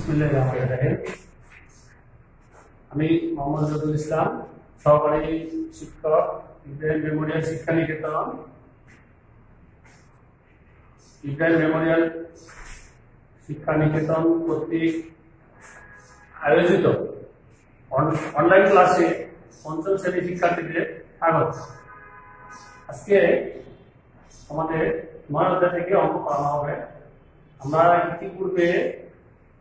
বিসমিল্লাহিররহমানিররহিম। আমি মোহাম্মদ রবিউল ইসলাম, সহকারী শিক্ষক, ইব্রাহিম মেমোরিয়াল শিক্ষা নিকেতন। ইব্রাহিম মেমোরিয়াল শিক্ষা নিকেতন কর্তৃক আয়োজিত অনলাইন ক্লাসে পঞ্চম শ্রেণীর শিক্ষার্থীদের স্বাগত। আজকে আমাদের 9 অধ্যায় থেকে অঙ্ক করানো হবে। আমরা ইতিপূর্বে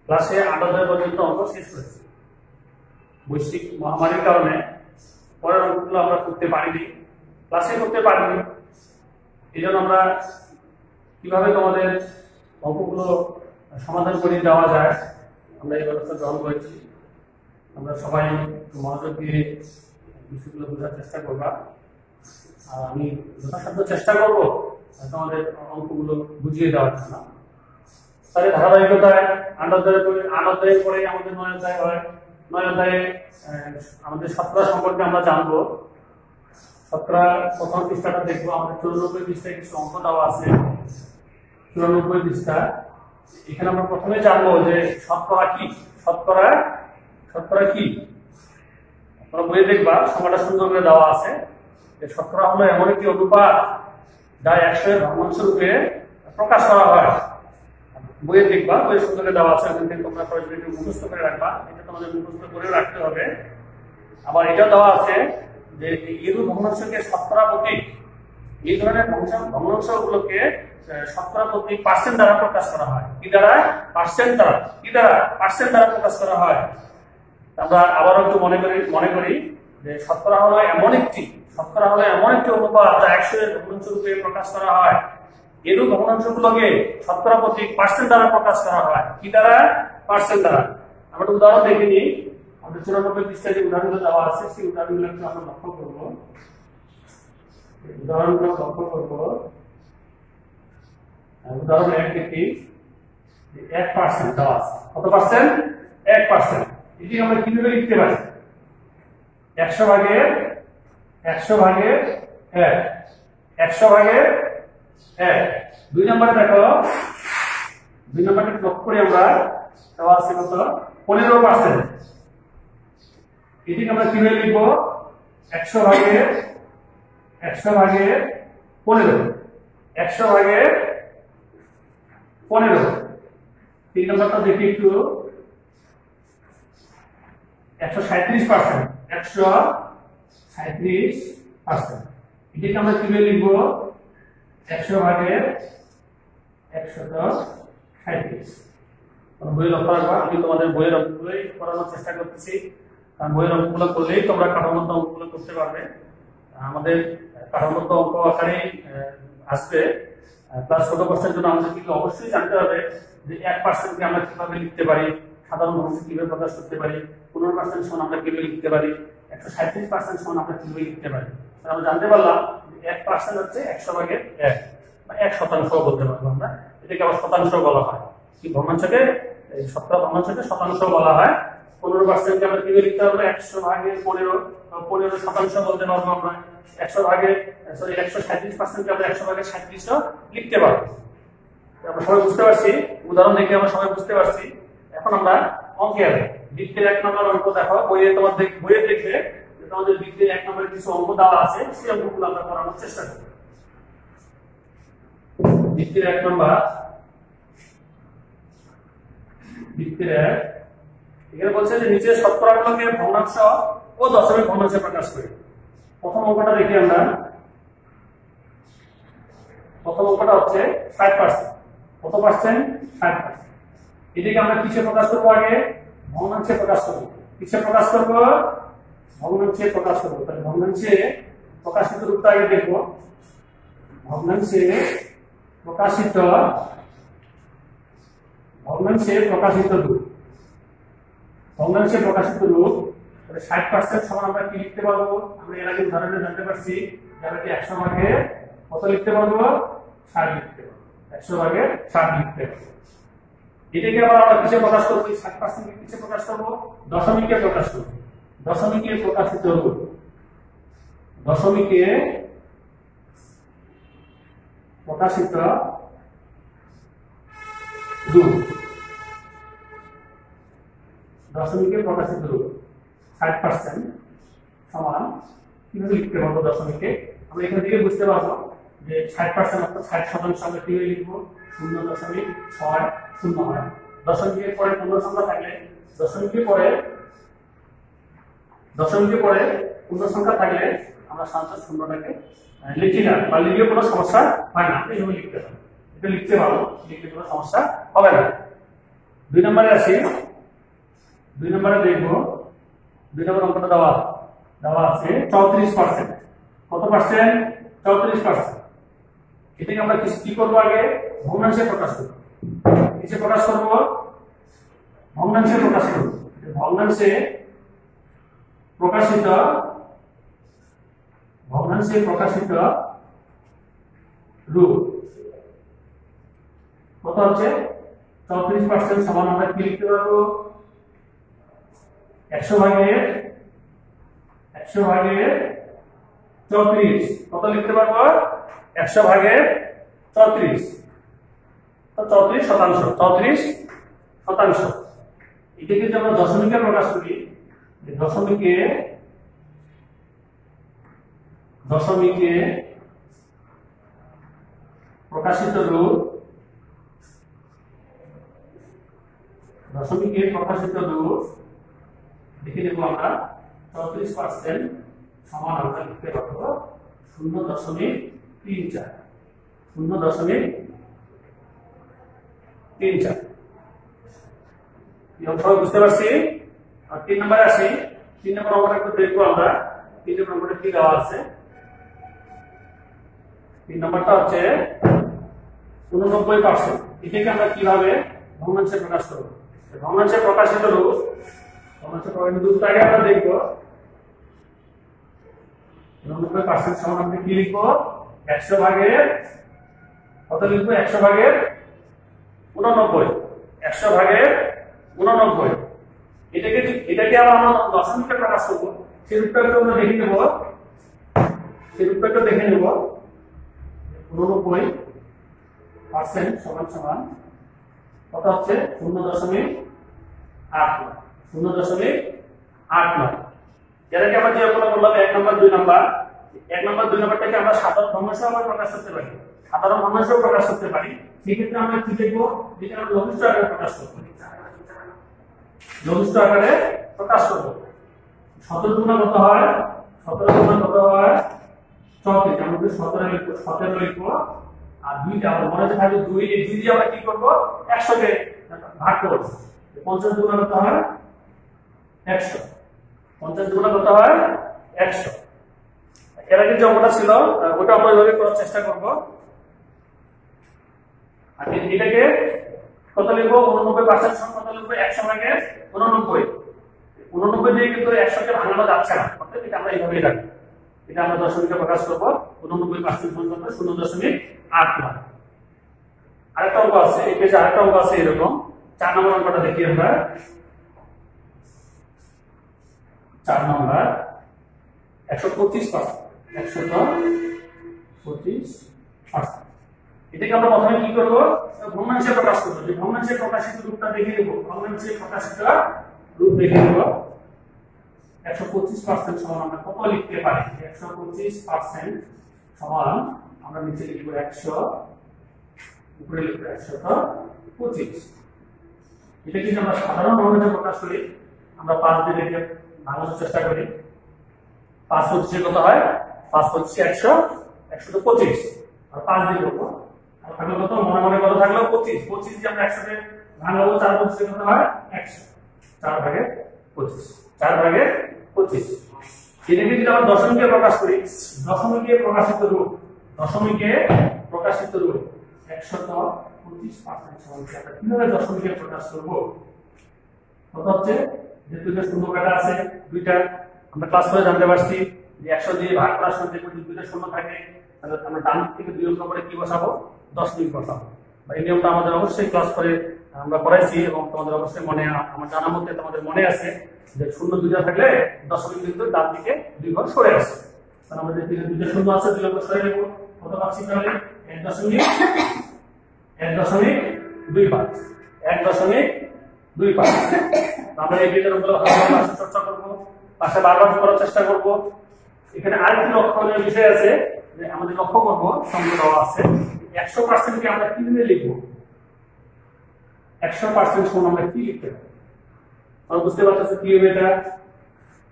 ক্লাসে 8 অধ্যায় পর্যন্ত অঙ্ক শেষ করেছি। বৈশ্বিক মহামারীর কারণে পরের অঙ্কগুলো আমরা করতে পারিনি, ক্লাসে করতে পারিনি। এই জন্য আমরা কিভাবে তোমাদের অঙ্কগুলো সমাধান করে দেওয়া যায় আমরা এই ব্যবস্থা গ্রহণ করেছি। আমরা সবাই মনোযোগ দিয়ে বিষয়গুলো বোঝার চেষ্টা করবা। আর আমি যথাসাধ্য চেষ্টা করবো তোমাদের অঙ্কগুলো বুঝিয়ে দেওয়ার জন্য। তাহলে ধারাবাহিকতায় 8 অধ্যায়ের পরে আমাদের 9 অধ্যায় হয়। 9 অধ্যায়ে আমাদের শতকরা সম্পর্কে আমরা জানবো। শতকরা প্রথম পৃষ্ঠাটা দেখবো। আমাদের 94 পৃষ্ঠায় কিছু অঙ্ক দেওয়া আছে। 94 পৃষ্ঠা। এখানে আমরা প্রথমে জানবো যে শতকরা কি। শতকরা কি তোমরা বইয়ে দেখবা, সংখ্যাটা সুন্দর করে দেওয়া আছে। শতকরা হলো এমন একটি অনুপাত যা 100 এর ভগ্নাংশ রূপে প্রকাশ করা হয়। বইয়ে দেখবা, বইয়ের সুন্দর করে দেওয়া আছে। ওখান থেকে তোমরা সরাসরি মুখস্থ করে রাখবা। এটা তোমাদের মুখস্থ করে রাখতে হবে। আবার এটা দেওয়া আছে যে এরূপ ভগ্নাংশকে শতকরা প্রতীক, এই ধরনের ভগ্নাংশগুলোকে শতকরা প্রতীক পার্সেন্ট দ্বারা প্রকাশ করা হয়। কি দ্বারা? পার্সেন্ট দ্বারা প্রকাশ করা হয়। আমরা আবারও একটু মনে করি যে শতকরা হলো এমন একটি অনুপাত যা 100 এর ভগ্নাংশ রূপে প্রকাশ করা হয়। এরূপ ভগ্নাংশগুলোকে শতকরা প্রতীক পার্সেন্ট দ্বারা প্রকাশ করা হয়। কি দ্বারা? পার্সেন্ট দ্বারা। আমরা একটা উদাহরণ দেখে নিই। আমাদের 94 পৃষ্ঠায় যে উদাহরণগুলো দেওয়া আছে সেই উদাহরণগুলো একটু আমরা লক্ষ্য করব। উদাহরণ 1 দেখি। 1% দেওয়া আছে। কত পার্সেন্ট? 1%। এটি আমরা কিভাবে লিখতে পারি? 100 ভাগের 1 100 ভাগের 1। 2 নম্বরে দেখো, 2 নম্বরটা লক্ষ্য করি আমরা। দেওয়া আছে কত? 15%। এটিকে আমরা কিভাবে লিখব? 100 ভাগের 15। 100 ভাগের 15। 3 নম্বরটা দেখি একটু। 137%। 137%। এটিকে আমরা কিভাবে লিখব? 100 ভাগের 137। বই লক্ষ্য রাখবা। আমি তোমাদের বইয়ের অঙ্কগুলোই করানোর চেষ্টা করতেছি, কারণ বইয়ের অঙ্কগুলো করলেই তোমরা কাঠামোগত অঙ্কগুলো করতে পারবে। আমাদের কাঠামোগত অঙ্ক আকারেই আসবে। প্লাস ছোট প্রশ্নের জন্য আমাদের কিন্তু অবশ্যই জানতে হবে যে 1% কে আমরা কিভাবে লিখতে পারি, সাধারণ ভগ্নাংশ কিভাবে প্রকাশ করতে পারি, 15% সমান আমরা কিভাবে লিখতে পারি, 137% সমান আমরা কিভাবে লিখতে পারি। আমরা জানতে পারলাম 1% হচ্ছে 100 ভাগের 1 বা 1% বলতে পারবো আমরা। এটাকে আবার শতাংশ বলা হয়। কি ভগ্নাংশকে, এই শতকরা ভগ্নাংশকে শতাংশ বলা হয়। 15% কে আমরা কিভাবে লিখতে পারবো? 100 ভাগের 15% বলতে পারবো আমরা। 137% কে আমরা 100 ভাগের 37 লিখতে পারবো। আমরা সবাই বুঝতে পারছি, উদাহরণ দেখে আমরা সবাই বুঝতে পারছি। এখন আমরা অঙ্কে আসি। বৃত্তের 1 নম্বর অঙ্ক দেখো। বইয়ে দেখবে তোমাদের বৃত্তের 1 নম্বরে কিছু অঙ্ক দেওয়া আছে, সেই অঙ্কগুলো আমরা করানোর চেষ্টা করব। বৃত্তের 1 নম্বর, এখানে বলছে যে নিচে শতকরাগুলোকে ভগ্নাংশ ও দশমিক ভগ্নাংশে প্রকাশ করি। প্রথম অঙ্কটা দেখি আমরা। প্রথম অঙ্কটা হচ্ছে 60%। কত পার্সেন্ট? 60%। এদিকে আমরা কিসে প্রকাশ করবো? আগে ভগ্নাংশে প্রকাশ করবো। কিসে প্রকাশ করবো? ভগ্নাংশে প্রকাশ করবো। তাহলে ভগ্নাংশে প্রকাশিত রূপটা আগে দেখবো। ভগ্নাংশে প্রকাশিত রূপ। 60% সমান আমরা কি লিখতে পারবো? আমরা এর আগে উদাহরণে জানতে পারছি যে আমরা কি 100 ভাগের কত লিখতে পারবো? 60 লিখতে পারবো। 100 ভাগের 60 লিখতে পারবো। এটাকে আবার আমরা কিসে প্রকাশ করবো? 60% কে কিসে প্রকাশ করবো? দশমিকে প্রকাশ করবো। দশমিকে প্রকাশিত রূপ। দশমিকে প্রকাশিত রূপ। দশমিকে প্রকাশিত রূপ 60% সমান কিভাবে লিখতে পারবো দশমিকে আমরা এখান থেকে বুঝতে পারবো যে 60% অর্থাৎ 60% আমরা কিভাবে লিখবো 0.6 হয় দশমিকের পরে পূর্ণ সংখ্যা থাকলে দশমিকের পরে পূর্ণ সংখ্যা থাকলে আমরা সাধারণত শূন্যটাকে লিখি না বা লিখলে কোনো সমস্যা হয় না এইভাবে লিখতে হবে এটা লিখতে পারবো লিখলে কোনো সমস্যা হবে না 2 নম্বরে আসি 2 নম্বরে দেখবো 2 নম্বর অঙ্কটা দেওয়া আছে 34% কত পার্সেন্ট 34% এটাকে আমরা কি করবো আগে ভগ্নাংশে প্রকাশ করব কিসে প্রকাশ করব ভগ্নাংশে প্রকাশ করব ভগ্নাংশে প্রকাশিত রূপ কত হচ্ছে 34% সমান আমরা কি লিখতে পারবো 100 ভাগের 34 কত লিখতে পারবো 100 ভাগের 34 তো 34% এটাকে যদি আমরা দশমিকে প্রকাশ করি দশমিকে প্রকাশিত রূপ লিখে দেবো আমরা 34% সমান আমরা লিখতে পারবো 0.34 বুঝতে পারছি আর 3 নম্বরে আসি 3 নম্বর অঙ্কটা একটু দেখবো আমরা 3 নম্বর অঙ্কটা কি দেওয়া আছে 3 নম্বরটা হচ্ছে 89% এটাকে আমরা কিভাবে ভগ্নাংশে প্রকাশ করব ভগ্নাংশে প্রকাশিত রূপটা আগে আমরা দেখবো 89% সমান আমরা কি লিখবো 100 ভাগের কত লিখবো 100 ভাগের 89 এটাকে আবার আমরা দশমিকে প্রকাশ করবো সেই রূপটাকে আমরা দেখে নেব 89% সমান কত হচ্ছে 0.89 এটাকে আমরা যে কোনো বললাম 1 নম্বর 2 নম্বর 1 নম্বর 2 নম্বরটাকে আমরা সাধারণ ভগ্নাংশে আমরা প্রকাশ করতে পারি সেক্ষেত্রে আমরা কি দেখবো যেটা আমরা লঘিষ্ঠ আকারে প্রকাশ করবো 17 গুণ কত হয় 34 আমরা 17 লিখবো আর 2টা আমরা মনে থাকবে 2 দিয়ে আমরা কি করবো 100 কে ভাগ করব 50 গুণ কত হয় 100 50 গুণ কত হয় 100 এর আগে যে অঙ্কটা ছিল ওটা আমরা এইভাবে করার চেষ্টা করব আর এটাকে কত লিখবো 89% সমান কত লিখবো 100 ভাগের 89 দিয়ে কিন্তু 100 কে ভাঙানো যাচ্ছে না অর্থাৎ এটা আমরা এইভাবেই রাখবো এটা আমরা দশমিকে প্রকাশ করব 89% সমান কত 0.89 আরেকটা অঙ্ক আছে এই পেজে আরেকটা অঙ্ক আছে এরকম 4 নম্বর অঙ্কটা দেখি আমরা 4 নম্বর 125% এটাকে আমরা প্রথমে কি করব ভগ্নাংশে প্রকাশ করব যে ভগ্নাংশে প্রকাশিত রূপটা দেখে নেব 125% সমান আমরা কত লিখতে পারি 125% সমান আমরা নিচে লিখব 100 উপরে লিখব 125 এটা কি আমরা সাধারণ ভগ্নাংশে প্রকাশ করি আমরা 5 দিয়ে লিখে ভাঙানোর চেষ্টা করি 5 হচ্ছে কত হয় 5 হচ্ছে 125 আর 5 দিয়ে করব আর থাকলো কত মনে কত থাকলো 25 দিয়ে আমরা 100 কে ভাঙাবো 4 হচ্ছে কত হয় 100 4 ভাগে 25 এটাকে যদি আমরা দশমিকে প্রকাশ করি দশমিকে প্রকাশিত রূপ 125% সমান আমরা কিভাবে দশমিকে প্রকাশ করব কত হচ্ছে যে দুইটা শূন্য কাটা আছে দুইটা আমরা ক্লাস করে জানতে পারছি যে 100 দিয়ে ভাগ করার সময় যদি দুইটা শূন্য থাকে তাহলে আমরা ডান থেকে 2 অঙ্ক করে কি বসাবো 10 মিনিট বসাবো বা এই নিয়মটা আমাদের অবশ্যই ক্লাস করে আমরা পড়াইছি এবং তোমাদের অবশ্যই মনে আমার জানা মতে তোমাদের মনে আছে যে শূন্য দুইটা থাকলে দশমিক কিন্তু ডান দিকে 2 ঘর সরে আসে তাহলে আমাদের দুইটা শূন্য আছে 2 অঙ্ক সরে নেব কত পাচ্ছি তাহলে 1.25 2 পাঁচ। আমরা এই বিতরণগুলো পাশে চর্চা করব, পাশে বারবার করার চেষ্টা করব। এখানে আরেকটি লক্ষণীয় বিষয় আছে যে আমাদের লক্ষ্য করব সঙ্গে দেওয়া আছে 100% কে আমরা কিভাবে লিখব। 100% সমান আমরা কি লিখতে পারি? আমরা বুঝতে পারতেছি কিভাবে এটা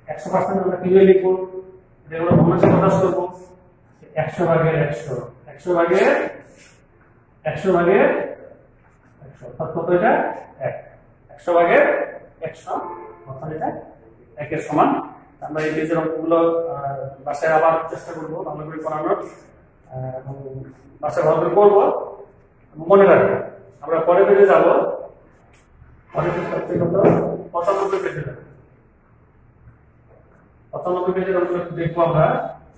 100% আমরা কিভাবে লিখব। যেগুলো ভগ্নাংশে প্রকাশ করব 100 ভাগের 100, 100 ভাগের 100 ভাগের 100 অর্থাৎ কত এটা 1, 100 ভাগের 100 অর্থাৎ এটা 1 এর সমান। আমরা এই পেজের অঙ্কগুলো বাসায় আবার চেষ্টা করব ভালো করে করানোর, এবং বাসায় ভালো করে করবো। মনে রাখবো আমরা পরের পেজে যাব, পরের পেজ হচ্ছে কত 95 পেজে যাব। 95 পেজের অঙ্কগুলো দেখবো আমরা।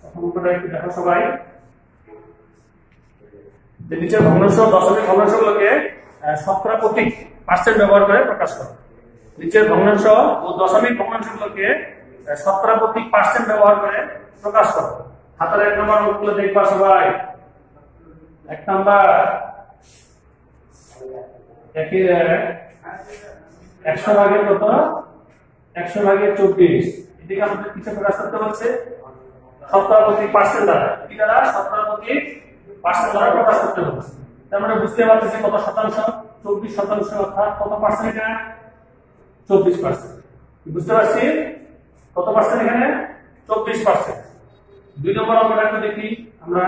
95টা একটু দেখো সবাই। নিচের ভগ্নাংশ দশমিক ভগ্নাংশগুলোকে শতকরা প্রতীক পার্সেন্ট ব্যবহার করে প্রকাশ করো। নিচের ভগ্নাংশ ও দশমিক ভগ্নাংশগুলোকে শতকরা প্রতীক পার্সেন্ট ব্যবহার করে প্রকাশ করো। হাতের 1 নম্বর অঙ্কগুলো দেখবা সবাই। 1 নাম্বার 100 ভাগের কত 100 ভাগের 24, এদিকে আমাদের কিছু প্রকাশ করতে হচ্ছে শতকরা প্রতীক পার্সেন্ট দ্বারা। কি দ্বারা? শতকরা প্রতীক পার্সেন্ট দ্বারা প্রকাশ করতে হচ্ছে। তার মানে বুঝতে পারতেছি কত শতাংশ, 24% অর্থাৎ কত পার্সেন্ট এটা 24%। বুঝতে পারছি কত পার্সেন্ট এখানে 24%। 2 নম্বর অঙ্কটা একটু দেখি আমরা।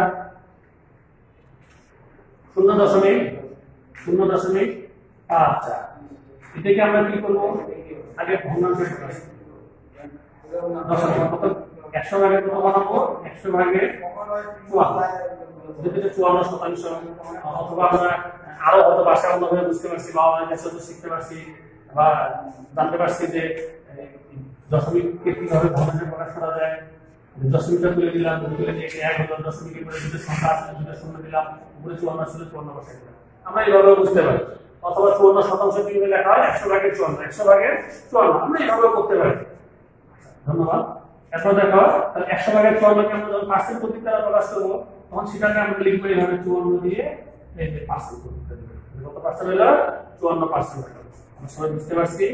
0.54, এটাকে আমরা কি করব? আগে ভগ্নাংশে প্রকাশ করব। দশমিক কত 100 ভাগের কত বানাবো? 100 ভাগের 54, যেটা 54%। অথবা আমরা আরো হয়তো ভাষা অন্যভাবে বুঝতে পারছি বা অনেক কাছে শিখতে পারছি বা জানতে পারছি যে দশমিককে কিভাবে ভগ্নাংশে প্রকাশ করা যায়। দশমিকটা তুলে দিলাম, তুলে দিয়ে 1 হলো, দশমিকের পরে দুটো সংখ্যা আছে, দুটো শূন্য দিলাম, উপরে 54 ছিল 54% দিলাম। আমরা এইভাবে বুঝতে পারি। অথবা 54% কিভাবে লেখা হয়? 100 ভাগের 54, 100 ভাগের 54, আমরা এইভাবে করতে পারি। ধন্যবাদ। এরপর দেখো 100 ভাগের 54 কে আমরা যখন পার্সেন্ট প্রতীক দ্বারা প্রকাশ করবো তখন সেটাকে আমরা লিখবো এইভাবে 54 দিয়ে এই যে পার্সেন্ট প্রতীক দেব। কত পার্সেন্ট হলো? 54%। আমরা সবাই বুঝতে পারছি।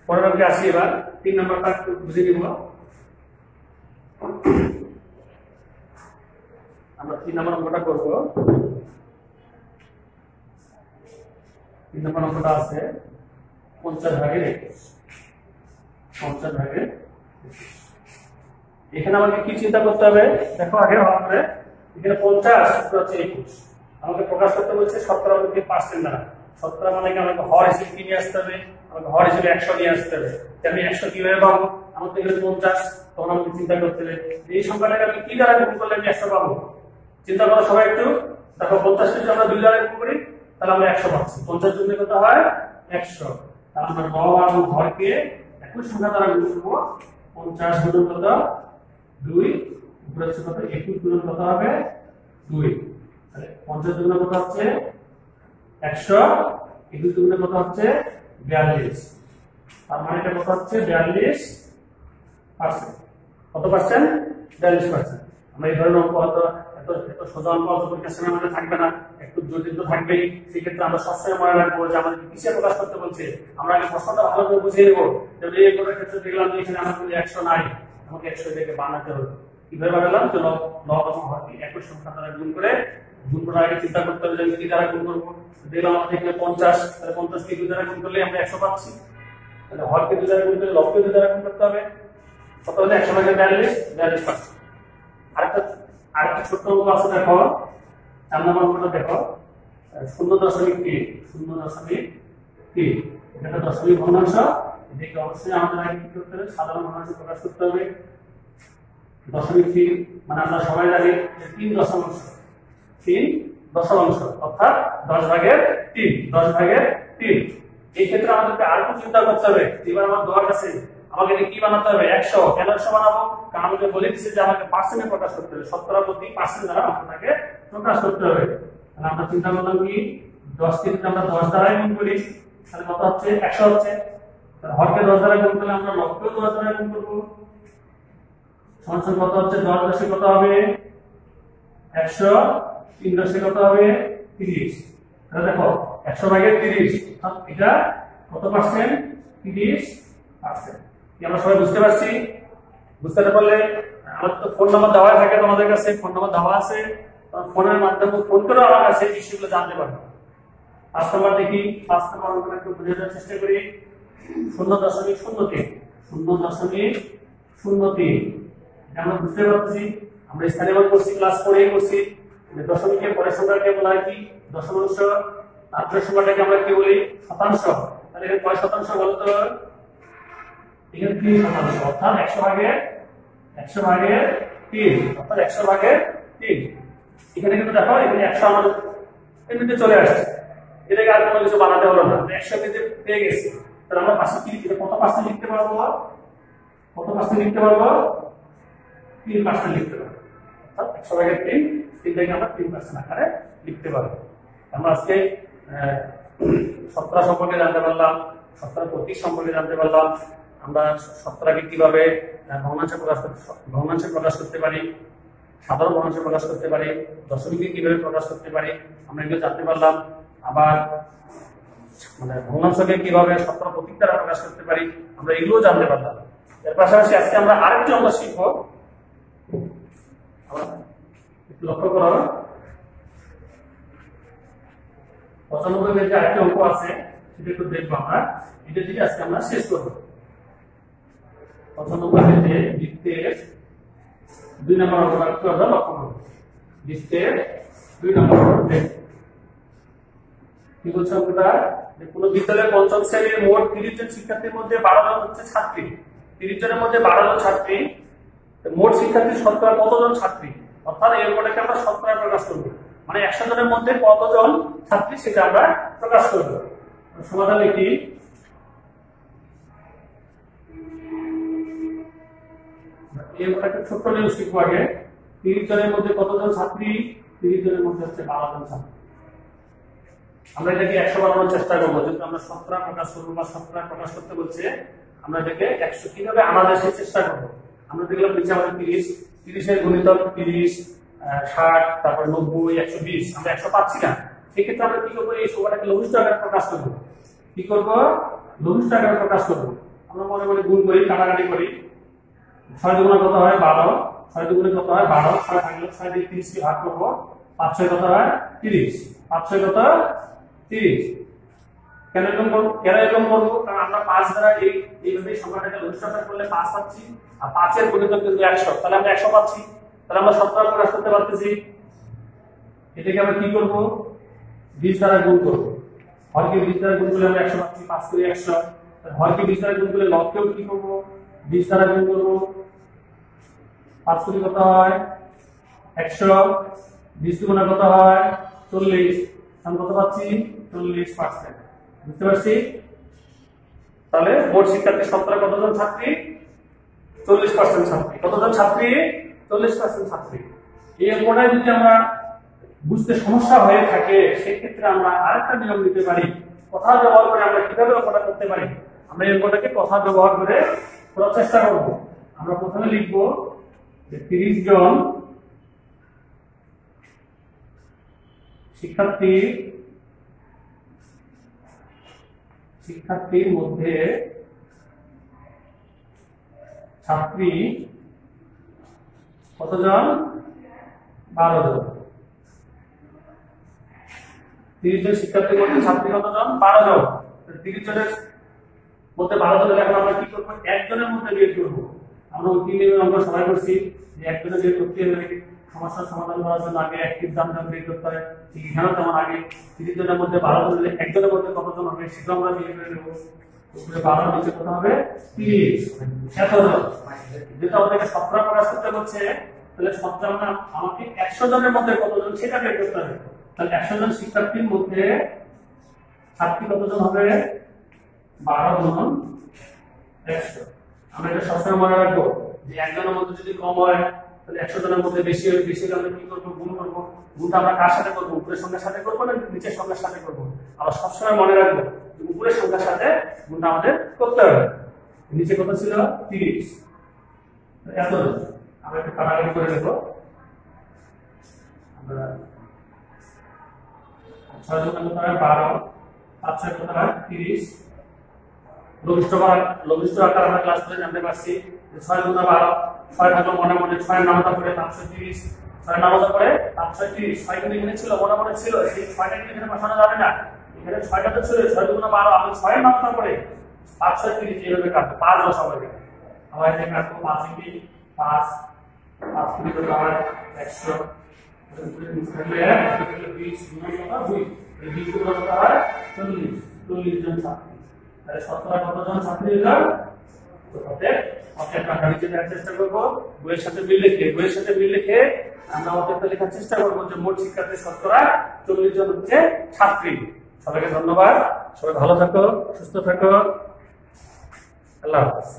পরের অঙ্কে আসি এবার। 3 নম্বরটা একটু বুঝে নিব আমরা। 3 নম্বর অঙ্কটা করব। 3 নম্বর অঙ্কটা আছে 50 ভাগের 21, 50 ভাগের 21। এখানে আমাকে কি চিন্তা করতে হবে? দেখো আগে হবে এখানে 50 হচ্ছে 21, আমাকে প্রকাশ করতে বলছে শতকরা প্রতীক পার্সেন্ট দ্বারা। শতকরা মানে কি আমাকে হর হিসেবে কি নিয়ে আসতে হবে? আমাকে হর হিসেবে 100 নিয়ে আসতে হবে। আমি 100 কিভাবে পাবো? আমাকে এখানে 50, তখন আমাকে চিন্তা করতে হবে এই সংখ্যাটাকে আমি কি দ্বারা গুণ করলে আমি 100 পাবো। চিন্তা করো সবাই একটু। দেখো 50 কে যদি আমরা 2 দ্বারা গুণ করি তাহলে আমরা 100 পাচ্ছি। 50 যোগ কত হয়? 100। তাহলে আমরা র এবং হরকে একই সংখ্যা দ্বারা গুণ করব। 50 গুণ কত 2, উপরে হচ্ছে কত 21 গুণ কত হবে 2। তাহলে 50 গুণ কত হচ্ছে 100, 21 গুণ কত হচ্ছে 42। তার মানে এটা কত হচ্ছে 42%। কত পার্সেন্ট? 42%। আমরা এই ধরনের অঙ্ক হয়তো এত সোজা অঙ্ক হয়তো পরীক্ষার সময় আমাদের থাকবে না, একটু জটিল তো থাকবেই। সেক্ষেত্রে আমরা সবসময় মনে রাখবো যে আমাদের কিসে প্রকাশ করতে বলছে। আমরা আগে প্রশ্নটা ভালো করে বুঝিয়ে নেবো। যেমন এই অঙ্কটার ক্ষেত্রে দেখলাম যে এখানে আমার 100 নাই, আমাকে 100 থেকে বানাতে হবে। কিভাবে বানালাম? তো লব এবং হরকে একই সংখ্যা দ্বারা গুণ করে, গুণ করার আগে চিন্তা করতে হবে যে আমি কি দ্বারা গুণ করবো। দেখলাম আমাদের এখানে 50, তাহলে 50 কে 2 দ্বারা গুণ করলে আমরা 100 পাচ্ছি। তাহলে হরকে 2 দ্বারা গুণ করলে লবকে 2 দ্বারা গুণ করতে হবে। কত হলো? 100 ভাগের 42%। আরেকটা ছোট্ট অঙ্ক আছে দেখো। 4 নম্বর অঙ্কটা দেখো 0.3, 0.3। এটা দশমিক ভগ্নাংশ। এদিকে অবশ্যই আমাদের আগে কি করতে হবে? সাধারণ ভগ্নাংশ প্রকাশ করতে হবে। 0.3 মানে আমরা সবাই জানি যে 3 দশমাংশ, 3 দশমাংশ অর্থাৎ 10 ভাগের 3, 10 ভাগের 3। এই ক্ষেত্রে আমাদেরকে আর একটু চিন্তা করতে হবে। এবার আমার 10 আছে, আমাকে কি বানাতে হবে? 100। কেন 100 বানাবো? কারণ আমাকে বলে দিচ্ছে যে আমাকে পার্সেন্টে প্রকাশ করতে হবে। শতকরা প্রতীক পার্সেন্ট দ্বারা আপনাকে প্রকাশ করতে হবে। তাহলে আমরা চিন্তা করলাম কি 10 কে যদি আমরা 10 দ্বারাই গুণ করি তাহলে কত হচ্ছে? 100 হচ্ছে। তাহলে হরকে 10 দ্বারা গুণ করলে আমরা লবকেও 10 দ্বারা গুণ করব। সমান কত হচ্ছে? 10 10 কত হবে? 100, 3 10 কত হবে? 30। তাহলে দেখো 100 ভাগের 30, এটা কত পার্সেন্ট? 30%। কি আমরা সবাই বুঝতে পারছি? বুঝতে পারলে আমাদের তো ফোন নাম্বার দেওয়া থাকে, তোমাদের কাছে ফোন নাম্বার দেওয়া আছে, ফোনের মাধ্যমে ফোন করে আমার কাছে এই বিষয়গুলো জানতে পারবে। 5 নাম্বার দেখি, 5 নাম্বার আমরা একটু বোঝার চেষ্টা করি। 0.03 0.03 আমরা বুঝতে পারছি। আমরা স্থানীয় মান করছি, ক্লাস 4 করছি। দশমিকের পরের সংখ্যাকে বলা হয় কি? দশমাংশ। তারপরের সংখ্যাটাকে আমরা কি বলি? শতাংশ। তাহলে এখানে কয় শতাংশ বলতো? এখানে 3%, অর্থাৎ 100 ভাগের 3, অর্থাৎ 100 ভাগের 3। এখানে কিন্তু দেখো এখানে 100 আমাদের এমনিতে চলে আসছে, এটাকে আর কোনো কিছু বানাতে হলো না, 100 কেজি পেয়ে গেছি। তাহলে আমরা পাশে কি কত পার্সেন্ট লিখতে পারবো? কত পার্সেন্ট লিখতে পারবো? 3% লিখতে পারবো। অর্থাৎ 100 ভাগের 3, 3টাকে আমরা 3% আকারে লিখতে পারবো। আমরা আজকে শতকরা সম্পর্কে জানতে পারলাম, শতকরা প্রতীক সম্পর্কে জানতে পারলাম। আমরা শতকরাকে কিভাবে ভগ্নাংশে প্রকাশ করতে পারি, সাধারণ ভগ্নাংশে প্রকাশ করতে পারি, দশমিকে কিভাবে প্রকাশ করতে পারি, আমরা এগুলো জানতে পারলাম। আবার মানে ভগ্নাংশকে কিভাবে শতকরা প্রতীক দ্বারা প্রকাশ করতে পারি, আমরা এগুলো জানতে পারলাম। এর পাশাপাশি আজকে আমরা আরেকটি অঙ্ক শিখবো। লক্ষ্য করো, 95 পেজে আরেকটি অঙ্ক আছে, সেটা একটু দেখবো আমরা। এটা থেকে আজকে আমরা শেষ করবো। 95 পেজে বৃত্তের 2 নম্বর অঙ্কটা একটু আমরা লক্ষ্য করবো। বৃত্তের 2 নম্বর অঙ্ক কি বলছে অঙ্কটা? যে কোনো বিদ্যালয়ের পঞ্চম শ্রেণীর মোট 30 জন শিক্ষার্থীর মধ্যে 12 জন হচ্ছে ছাত্রী। 30 জনের মধ্যে 12 জন ছাত্রী, মোট শিক্ষার্থী শতকরা কতজন ছাত্রী? অর্থাৎ এই অঙ্কটাকে আমরা শতকরা প্রকাশ করবো, মানে 100 জনের মধ্যে কতজন ছাত্রী সেটা আমরা প্রকাশ করবো। সমাধান লিখি। এই অঙ্কটাকে ছোট্ট নিয়ম শিখবো আগে। 30 জনের মধ্যে কতজন ছাত্রী? 30 জনের মধ্যে হচ্ছে 12 জন ছাত্রী। আমরা এটাকে 100 বানানোর চেষ্টা করবো, যেহেতু আমরা শতকরা প্রকাশ করবো বা শতকরা প্রকাশ করতে বলছে, আমরা এটাকে 100 কিভাবে আমাদের সেই চেষ্টা করবো। আমরা দেখলাম নিচে আমাদের 30 এর গুণিতক 30, 60, তারপর 90, 120, আমরা 100 পাচ্ছি না। সেক্ষেত্রে আমরা কি করবো? এই সংখ্যাটাকে লঘিষ্ঠ আকারে প্রকাশ করবো। কি করবো? লঘিষ্ঠ আকারে প্রকাশ করবো। আমরা মনে মনে গুণ করি, কাটাকাটি করি। 6 দুগুণে কত হয়? 12, 6 দুগুণে কত হয়? 12, 6 থাকলে 6 দিয়ে 30 কে ভাগ করবো, 5 6 কত হয়? 30, 5 6 কত? 30। কেন এরকম করবো? কারণ আমরা 5 দ্বারা এইভাবে সংখ্যাটাকে লঘিষ্ঠ আকারে করলে 5 পাচ্ছি, আর 5 এর গুণিতক কিন্তু 100, তাহলে আমরা 100 পাচ্ছি। তাহলে আমরা শতকরা প্রকাশ করতে পারতেছি। এটাকে আমরা কি করব? 20 দ্বারা গুণ করব। হরকে 20 দ্বারা গুণ করলে আমরা 100 পাচ্ছি, 5 করে 100। হরকে 20 দ্বারা গুণ করলে লবকেও কি করব? 20 দ্বারা গুণ করব। 5 করে কত হয়? 100। 20 গুণে কত হয়? 40। আমরা কত পাচ্ছি? 40%। বুঝতে পারছি? তাহলে মোট শিক্ষার্থী শতকরা কতজন ছাত্রী? 40% ছাত্রী। কতজন ছাত্রী? 40% ছাত্রী। এই অঙ্কটা যদি আমরা বুঝতে সমস্যা হয়ে থাকে, সেক্ষেত্রে আমরা আরেকটা নিয়ম নিতে পারি। কথা ব্যবহার করে আমরা কিভাবে অঙ্কটা করতে পারি? আমরা এই অঙ্কটাকে কথা ব্যবহার করে করার চেষ্টা করব। আমরা প্রথমে লিখব যে 30 জন শিক্ষার্থীর মধ্যে ছাত্রী কতজন? 12 জন। 30 জন শিক্ষার্থীর মধ্যে ছাত্রী কতজন? 12 জন। 30 জনের মধ্যে 12 জন এখন আমরা কি করবো? একজনের মধ্যে বিয়োগ করবো। আমরা ওই 3 নিয়মে আমরা সবাই করছি যে একজনের বিয়োগ করতে হবে। সমস্যার সমাধান করার জন্য আগে অ্যাক্টিভ জানতে বিয়োগ করতে হয়। ঠিক এখানেও তেমন আগে 30 জনের মধ্যে 12 জন হলে একজনের মধ্যে কতজন হবে সেটা আমরা বিয়োগ করে নেবো। 12 নিচে কত হবে? 30। এতজন। যেটা আমাদেরকে শতকরা প্রকাশ করতে হচ্ছে, তাহলে শতকরা আমাকে 100 জনের মধ্যে কতজন সেটা বের করতে হবে। তাহলে 100 জন শিক্ষার্থীর মধ্যে ছাত্রী কতজন হবে? 12 গুণন 100। আমরা এটা সবসময় মনে রাখবো যে একজনের মধ্যে যদি কম হয় তাহলে 100 জনের মধ্যে বেশি হলে বেশি আমরা কি করবো? গুণ করবো। গুণটা আমরা কার সাথে করবো? উপরের সংখ্যার সাথে করবো না নিচের সংখ্যার সাথে করবো? আবার সবসময় মনে রাখবো উপরের সংখ্যার সাথে গুণটা আমাদের করতে হবে। নিচে কত ছিল? 30। এতজন। আমরা একটু কাটাকাটি করে নেবো। আমরা 6 জন কত হয়? 12, 5 6 কত হয়? 30, লঘিষ্ঠ আকার আমরা ক্লাস করে জানতে পারছি যে 6 গুণ 12 6 থাকলো মনে মনে 6 এর নামতা পড়ে 530 6 নামতা পড়ে 530 6 কিন্তু এখানে ছিল মনে মনে ছিল এই 6টা কিন্তু এখানে বসানো যাবে না এখানে 6টা তো ছিল 6 গুণ 12 আমি 6 এর নামতা পড়ে 530 এইভাবে কাটবো 5 বসাবো এখানে আবার এখানে কাটবো 5 ইনটু 5 5 কিন্তু আবার 100 40 জন ছাত্র তাহলে 17 কতজন ছাত্রী এলাম তো চেষ্টা করবো বইয়ের সাথে মিল রেখে আমরা অতএবটা লেখার চেষ্টা করবো যে মোট শিক্ষার্থী 40 জন হচ্ছে ছাত্রী সবাইকে ধন্যবাদ সবাই ভালো থাকো সুস্থ থাকো আল্লাহ হাফেজ